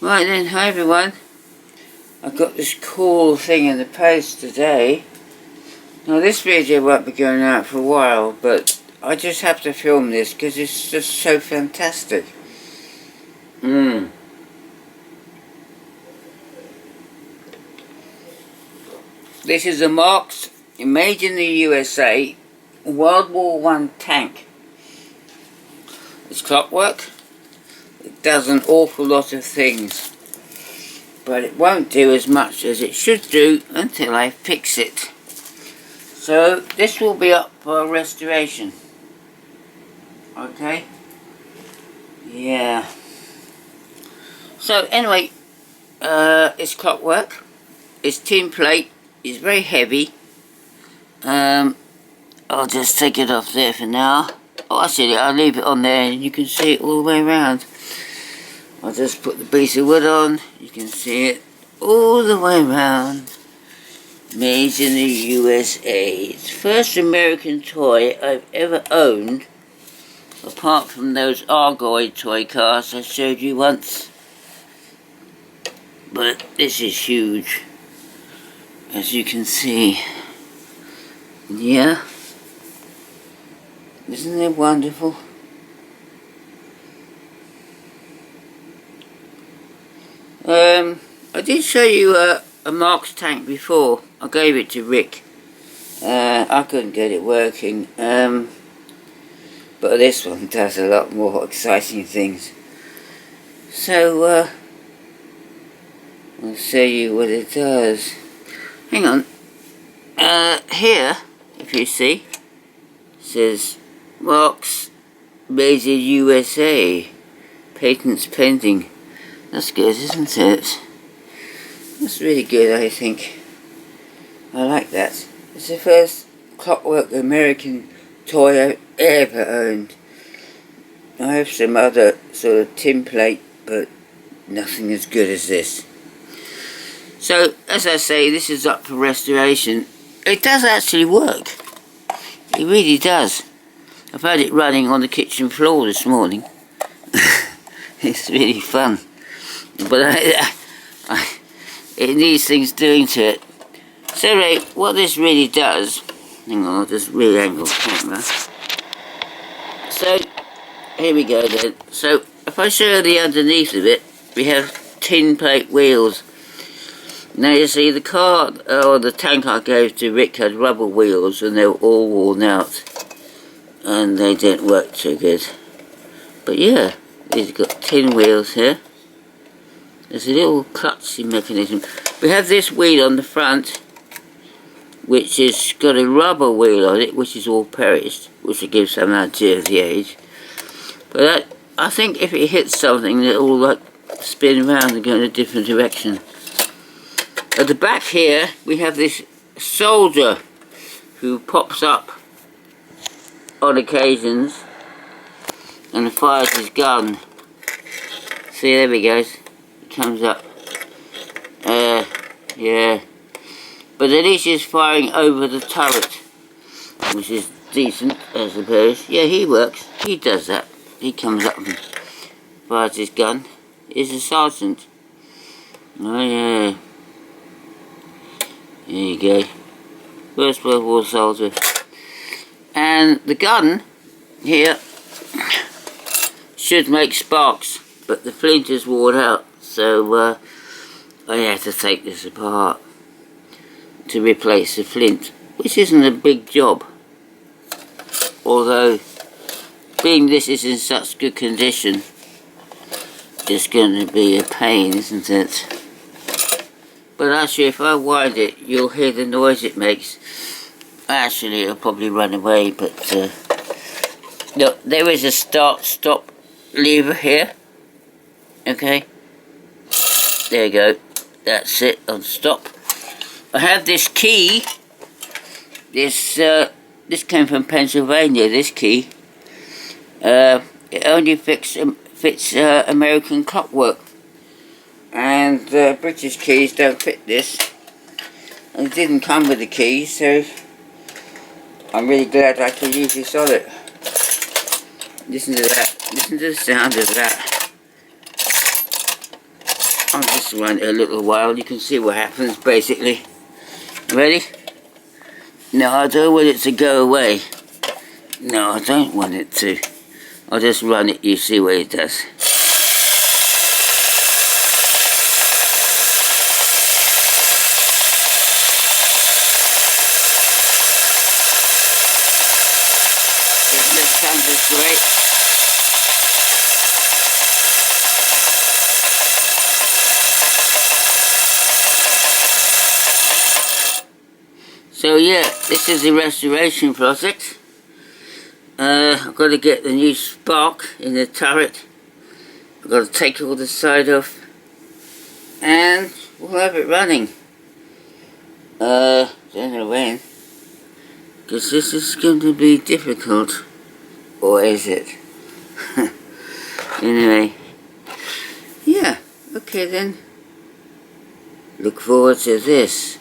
Right then, hi everyone. I got this cool thing in the post today. Now this video won't be going out for a while, but I just have to film this because it's just so fantastic. This is a Marx, made in the USA, World War I tank. It's clockwork. It does an awful lot of things, but it won't do as much as it should do until I fix it. So this will be up for restoration. Okay? Yeah. So anyway, it's clockwork. It's tin plate. It's very heavy. I'll just take it off there for now. Oh, actually, I'll leave it on there and you can see it all the way around. I'll just put the piece of wood on. You can see it all the way around. Made in the USA. It's the first American toy I've ever owned, apart from those Argoid toy cars I showed you once. But this is huge, as you can see. Yeah? Isn't it wonderful? I did show you a Marx tank before. I gave it to Rick. I couldn't get it working. But this one does a lot more exciting things. So, I'll show you what it does. Hang on. Here, if you see, it says Marx made in USA. Patents pending. That's good, isn't it? That's really good, I think. I like that. It's the first clockwork American toy I've ever owned. I have some other sort of tin plate, but nothing as good as this. So, as I say, this is up for restoration. It does actually work. It really does. I've had it running on the kitchen floor this morning. It's really fun. But it needs things doing to it. So right, what this really does, hang on, I'll just re-angle the camera. So, here we go then. So, if I show you the underneath of it, we have tin plate wheels. Now you see the car, or the tank I gave to Rick had rubber wheels and they were all worn out. And they didn't work too good. But yeah, these got tin wheels here. There's a little clutchy mechanism. We have this wheel on the front, which has got a rubber wheel on it, which is all perished, which will give some idea of the age. But I think if it hits something, it'll all like spin around and go in a different direction. At the back here, we have this soldier who pops up on occasions and fires his gun. See, there he goes. Comes up. Yeah. But at least he's firing over the turret, which is decent, I suppose. Yeah, he works. He does that. He comes up and fires his gun. He's a sergeant. Oh yeah. There you go. First World War soldier. And the gun here should make sparks, but the flint is worn out. So I had to take this apart to replace the flint, which isn't a big job. Although, being this is in such good condition, it's going to be a pain, isn't it? But actually, if I wind it, you'll hear the noise it makes. Actually, it'll probably run away, but look, there is a start-stop lever here. Okay. There you go. That's it, on stop. I have this key. This came from Pennsylvania, this key. It only fits American clockwork. And British keys don't fit this. And it didn't come with the key, so I'm really glad I can use this on it. Listen to that. Listen to the sound of that. I'll just run it a little while. You can see what happens basically. Ready? No, I don't want it to go away. No, I don't want it to. I'll just run it, you see what it does. Isn't this sound just great? So yeah, this is the restoration project. I've got to get the new spark in the turret. I've got to take all the side off. And we'll have it running. Don't know when. Because this is going to be difficult. Or is it? Anyway. Yeah, okay then. Look forward to this.